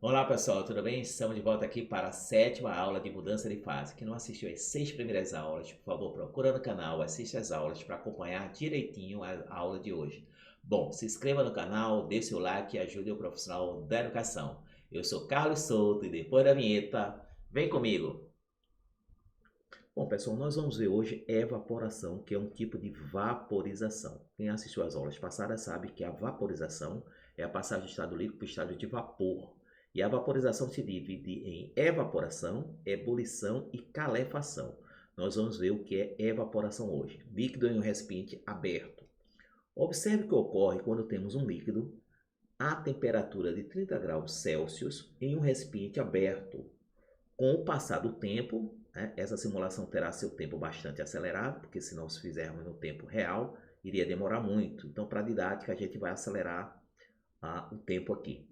Olá pessoal, tudo bem? Estamos de volta aqui para a sétima aula de mudança de fase. Quem não assistiu as 6 primeiras aulas, por favor, procura no canal, assista as aulas para acompanhar direitinho a aula de hoje. Bom, se inscreva no canal, dê seu like e ajude o profissional da educação. Eu sou Carlos Souto e depois da vinheta, vem comigo! Bom, pessoal, nós vamos ver hoje evaporação, que é um tipo de vaporização. Quem assistiu às aulas passadas sabe que a vaporização é a passagem do estado líquido para o estado de vapor. E a vaporização se divide em evaporação, ebulição e calefação. Nós vamos ver o que é evaporação hoje. Líquido em um recipiente aberto. Observe o que ocorre quando temos um líquido a temperatura de 30 graus Celsius em um recipiente aberto. Com o passar do tempo, né, essa simulação terá seu tempo bastante acelerado, porque se nós fizermos no tempo real, iria demorar muito. Então, para a didática, a gente vai acelerar o tempo aqui.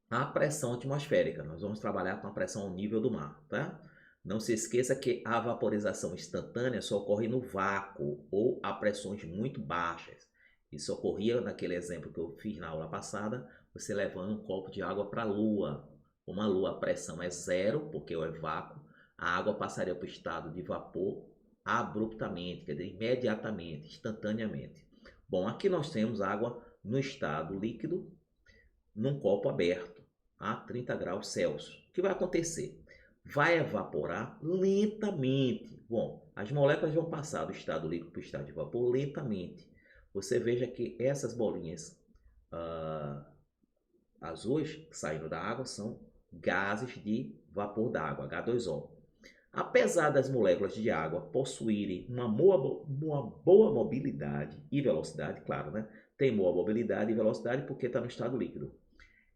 A pressão atmosférica, nós vamos trabalhar com a pressão ao nível do mar, tá? Não se esqueça que a vaporização instantânea só ocorre no vácuo ou a pressões muito baixas. Isso ocorria naquele exemplo que eu fiz na aula passada, você levando um copo de água para a Lua. Como a Lua a pressão é zero, porque é vácuo, a água passaria para o estado de vapor abruptamente, quer dizer, imediatamente, instantaneamente. Bom, aqui nós temos água no estado líquido, num copo aberto a 30 graus Celsius. O que vai acontecer? Vai evaporar lentamente. Bom, as moléculas vão passar do estado líquido para o estado de vapor lentamente. Você veja que essas bolinhas azuis saindo da água são gases de vapor d'água, H2O. Apesar das moléculas de água possuírem uma boa mobilidade e velocidade, claro, né? Tem boa mobilidade e velocidade porque está no estado líquido.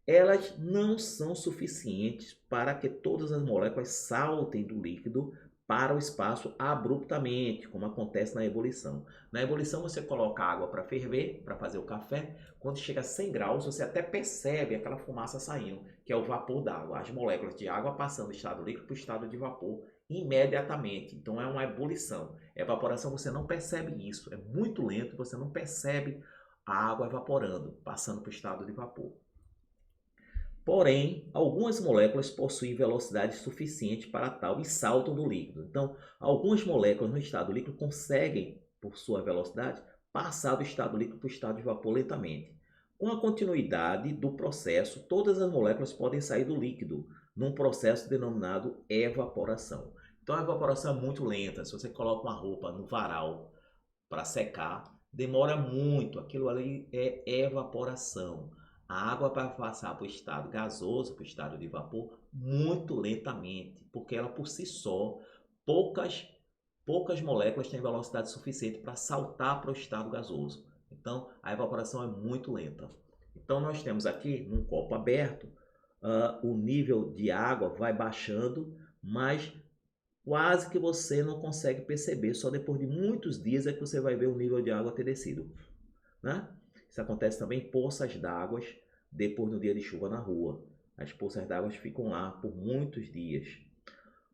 Elas não são suficientes para que todas as moléculas saltem do líquido para o espaço abruptamente, como acontece na ebulição. Na ebulição você coloca água para ferver, para fazer o café. Quando chega a 100 graus, você até percebe aquela fumaça saindo, que é o vapor d'água. As moléculas de água passando do estado líquido para o estado de vapor imediatamente. Então é uma ebulição. Evaporação você não percebe isso, é muito lento, você não percebe a água evaporando, passando para o estado de vapor. Porém, algumas moléculas possuem velocidade suficiente para tal e saltam do líquido. Então, algumas moléculas no estado líquido conseguem, por sua velocidade, passar do estado líquido para o estado de vapor lentamente. Com a continuidade do processo, todas as moléculas podem sair do líquido, num processo denominado evaporação. Então, a evaporação é muito lenta. Se você coloca uma roupa no varal para secar, demora muito. Aquilo ali é evaporação. A água vai passar para o estado gasoso, para o estado de vapor, muito lentamente, porque ela por si só, poucas, poucas moléculas têm velocidade suficiente para saltar para o estado gasoso. Então, a evaporação é muito lenta. Então, nós temos aqui, num copo aberto, o nível de água vai baixando, mas quase que você não consegue perceber. Só depois de muitos dias é que você vai ver o nível de água ter descido, né? Isso acontece também em poças d'água depois do dia de chuva na rua. As poças d'água ficam lá por muitos dias.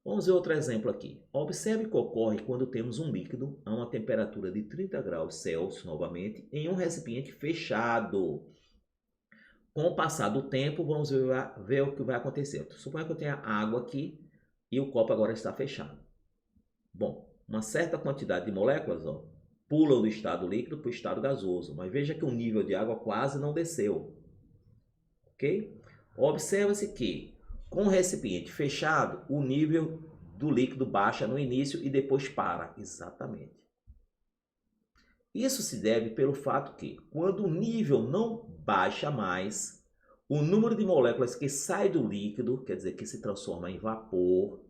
Vamos ver outro exemplo aqui. Observe o que ocorre quando temos um líquido a uma temperatura de 30 graus Celsius, novamente, em um recipiente fechado. Com o passar do tempo, vamos ver o que vai acontecer. Suponha que eu tenha água aqui e o copo agora está fechado. Bom, uma certa quantidade de moléculas pulam do estado líquido para o estado gasoso, mas veja que o nível de água quase não desceu, ok? Observa-se que, com o recipiente fechado, o nível do líquido baixa no início e depois para, exatamente. Isso se deve pelo fato que, quando o nível não baixa mais, o número de moléculas que sai do líquido, quer dizer, que se transforma em vapor,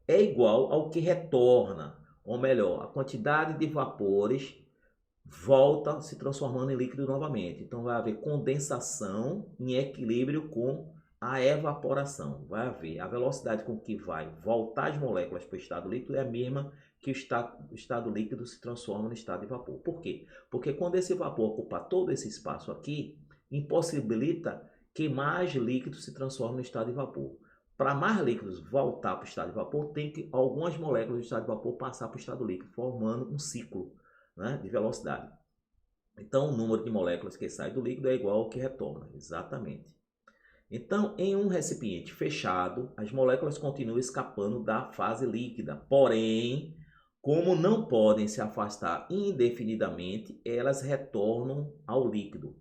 é igual ao que retorna, ou melhor, a quantidade de vapores volta se transformando em líquido novamente. Então vai haver condensação em equilíbrio com a evaporação. Vai haver a velocidade com que vai voltar as moléculas para o estado líquido é a mesma que o estado líquido se transforma no estado de vapor. Por quê? Porque quando esse vapor ocupa todo esse espaço aqui, impossibilita que mais líquido se transforme no estado de vapor. Para mais líquidos voltar para o estado de vapor, tem que algumas moléculas do estado de vapor passar para o estado líquido, formando um ciclo, né, de velocidade. Então, o número de moléculas que sai do líquido é igual ao que retorna, exatamente. Então, em um recipiente fechado, as moléculas continuam escapando da fase líquida. Porém, como não podem se afastar indefinidamente, elas retornam ao líquido.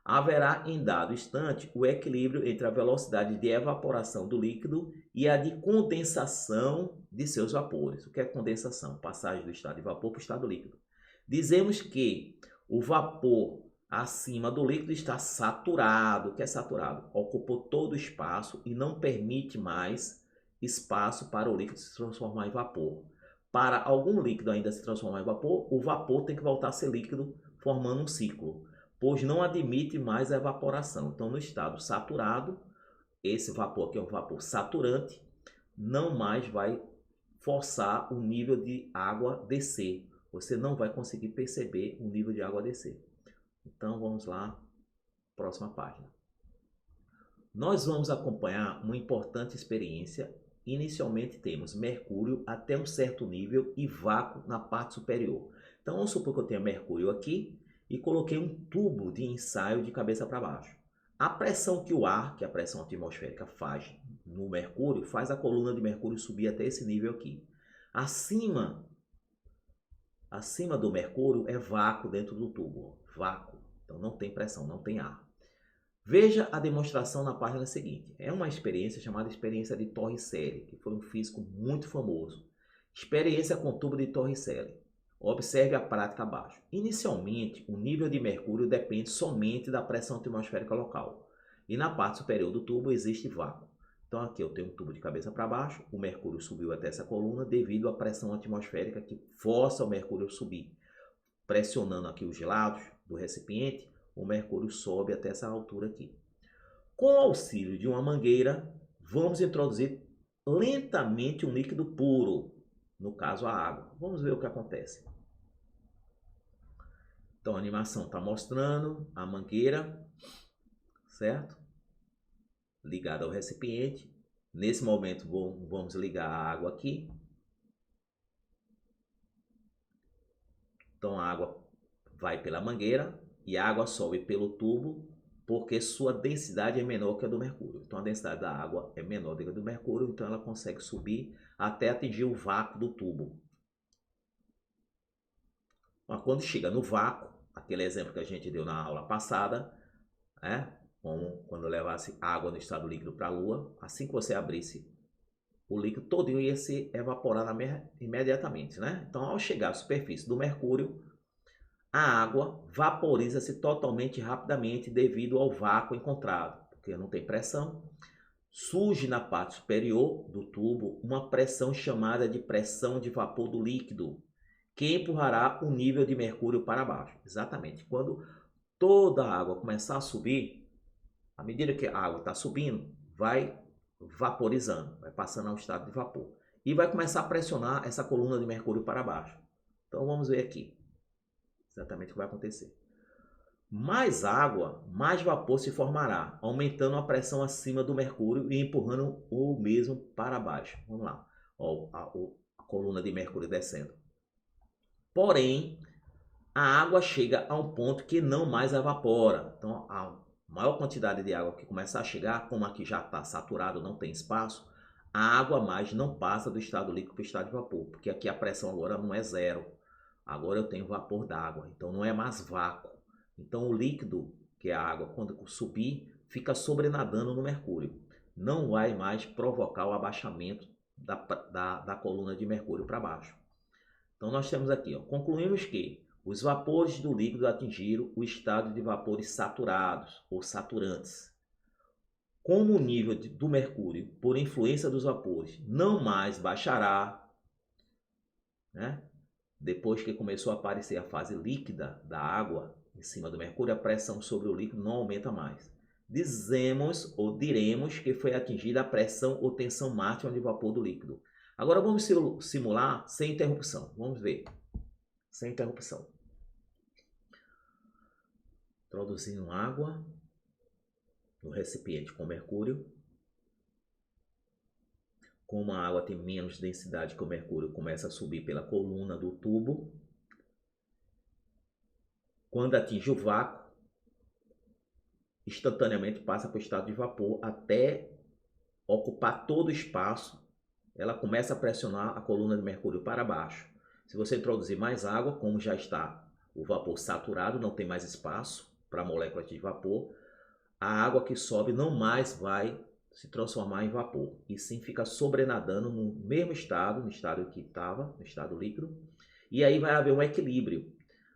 Haverá em dado instante o equilíbrio entre a velocidade de evaporação do líquido e a de condensação de seus vapores. O que é condensação? Passagem do estado de vapor para o estado líquido. Dizemos que o vapor acima do líquido está saturado. O que é saturado? Ocupou todo o espaço e não permite mais espaço para o líquido se transformar em vapor. Para algum líquido ainda se transformar em vapor, o vapor tem que voltar a ser líquido, formando um ciclo, pois não admite mais a evaporação. Então, no estado saturado, esse vapor aqui é um vapor saturante, não mais vai forçar o nível de água descer. Você não vai conseguir perceber o nível de água descer. Então, vamos lá, próxima página. Nós vamos acompanhar uma importante experiência. Inicialmente temos mercúrio até um certo nível e vácuo na parte superior. Então, vamos supor que eu tenha mercúrio aqui e coloquei um tubo de ensaio de cabeça para baixo. A pressão que o ar, que é a pressão atmosférica, faz no mercúrio, faz a coluna de mercúrio subir até esse nível aqui. Acima do mercúrio é vácuo dentro do tubo, vácuo. Então não tem pressão, não tem ar. Veja a demonstração na página seguinte. É uma experiência chamada experiência de Torricelli, que foi um físico muito famoso. Experiência com tubo de Torricelli. Observe a prática abaixo. Inicialmente, o nível de mercúrio depende somente da pressão atmosférica local. E na parte superior do tubo existe vácuo. Então aqui eu tenho um tubo de cabeça para baixo, o mercúrio subiu até essa coluna devido à pressão atmosférica que força o mercúrio a subir. Pressionando aqui os lados do recipiente, o mercúrio sobe até essa altura aqui. Com o auxílio de uma mangueira, vamos introduzir lentamente um líquido puro, no caso a água. Vamos ver o que acontece. Então a animação está mostrando a mangueira, certo? Ligada ao recipiente. Nesse momento vamos ligar a água aqui. Então a água vai pela mangueira e a água sobe pelo tubo porque sua densidade é menor que a do mercúrio. Então a densidade da água é menor do que a do mercúrio, então ela consegue subir até atingir o vácuo do tubo. Mas quando chega no vácuo, aquele exemplo que a gente deu na aula passada, né? Como quando levasse água no estado líquido para a Lua, assim que você abrisse o líquido todinho ia se evaporar imediatamente, né? Então, ao chegar à superfície do mercúrio, a água vaporiza-se totalmente rapidamente devido ao vácuo encontrado, porque não tem pressão. Surge na parte superior do tubo uma pressão chamada de pressão de vapor do líquido, que empurrará o nível de mercúrio para baixo. Exatamente. Quando toda a água começar a subir, à medida que a água está subindo, vai vaporizando, vai passando ao estado de vapor. E vai começar a pressionar essa coluna de mercúrio para baixo. Então vamos ver aqui exatamente o que vai acontecer. Mais água, mais vapor se formará, aumentando a pressão acima do mercúrio e empurrando o mesmo para baixo. Vamos lá, ó, a coluna de mercúrio descendo. Porém, a água chega a um ponto que não mais evapora. Então, a maior quantidade de água que começa a chegar, como aqui já está saturado, não tem espaço, a água mais não passa do estado líquido para o estado de vapor, porque aqui a pressão agora não é zero. Agora eu tenho vapor d'água, então não é mais vácuo. Então o líquido, que é a água, quando subir, fica sobrenadando no mercúrio. Não vai mais provocar o abaixamento da coluna de mercúrio para baixo. Então nós temos aqui, ó, concluímos que os vapores do líquido atingiram o estado de vapores saturados ou saturantes. Como o nível do mercúrio, por influência dos vapores, não mais baixará, né? Depois que começou a aparecer a fase líquida da água em cima do mercúrio, a pressão sobre o líquido não aumenta mais. Dizemos ou diremos que foi atingida a pressão ou tensão máxima de vapor do líquido. Agora vamos simular sem interrupção. Vamos ver. Sem interrupção. Introduzindo água no recipiente com mercúrio. Como a água tem menos densidade que o mercúrio, começa a subir pela coluna do tubo. Quando atinge o vácuo, instantaneamente passa para o estado de vapor até ocupar todo o espaço. Ela começa a pressionar a coluna de mercúrio para baixo. Se você introduzir mais água, como já está o vapor saturado, não tem mais espaço para moléculas de vapor, a água que sobe não mais vai se transformar em vapor, e sim fica sobrenadando no mesmo estado, no estado que estava, no estado líquido, e aí vai haver um equilíbrio,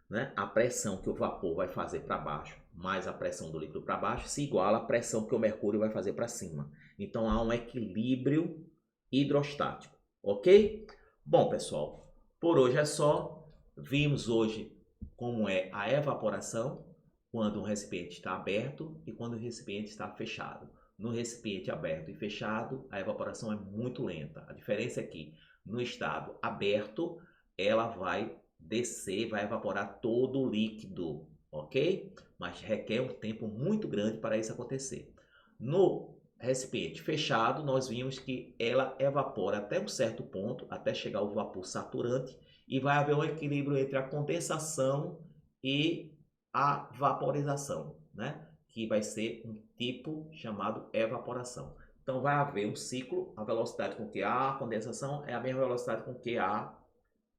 né? A pressão que o vapor vai fazer para baixo, mais a pressão do líquido para baixo, se iguala à pressão que o mercúrio vai fazer para cima. Então há um equilíbrio hidrostático, ok? Bom, pessoal, por hoje é só. Vimos hoje como é a evaporação quando um recipiente está aberto e quando o recipiente está fechado. No recipiente aberto e fechado, a evaporação é muito lenta. A diferença é que no estado aberto, ela vai descer, vai evaporar todo o líquido, ok? Mas requer um tempo muito grande para isso acontecer. No recipiente fechado, nós vimos que ela evapora até um certo ponto, até chegar ao vapor saturante, e vai haver um equilíbrio entre a condensação e a vaporização, né? Que vai ser um tipo chamado evaporação. Então vai haver um ciclo, a velocidade com que há a condensação é a mesma velocidade com que há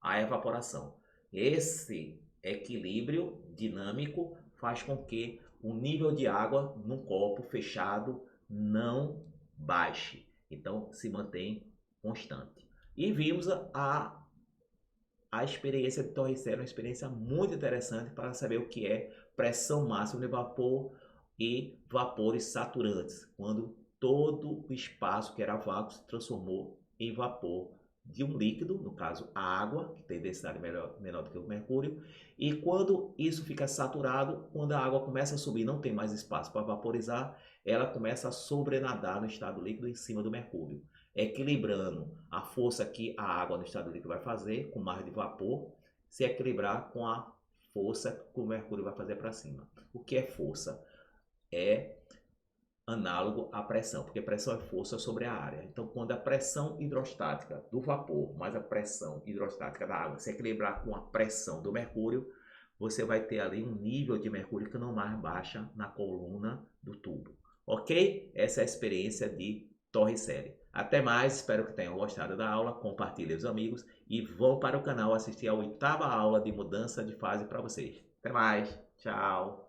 a evaporação. Esse equilíbrio dinâmico faz com que o nível de água num copo fechado não baixe, então se mantém constante. E vimos a experiência de Torricelli, uma experiência muito interessante para saber o que é pressão máxima de vapor e vapores saturantes, quando todo o espaço que era vácuo se transformou em vapor de um líquido, no caso a água, que tem densidade menor do que o mercúrio, e quando isso fica saturado, quando a água começa a subir, não tem mais espaço para vaporizar, ela começa a sobrenadar no estado líquido em cima do mercúrio, equilibrando a força que a água no estado líquido vai fazer, com mar de vapor, se equilibrar com a força que o mercúrio vai fazer para cima. O que é força? É análogo à pressão, porque pressão é força sobre a área. Então, quando a pressão hidrostática do vapor mais a pressão hidrostática da água se equilibrar com a pressão do mercúrio, você vai ter ali um nível de mercúrio que não mais baixa na coluna do tubo. Ok? Essa é a experiência de Torricelli. Até mais, espero que tenham gostado da aula, compartilhem os amigos e vão para o canal assistir a 8ª aula de mudança de fase para vocês. Até mais, tchau!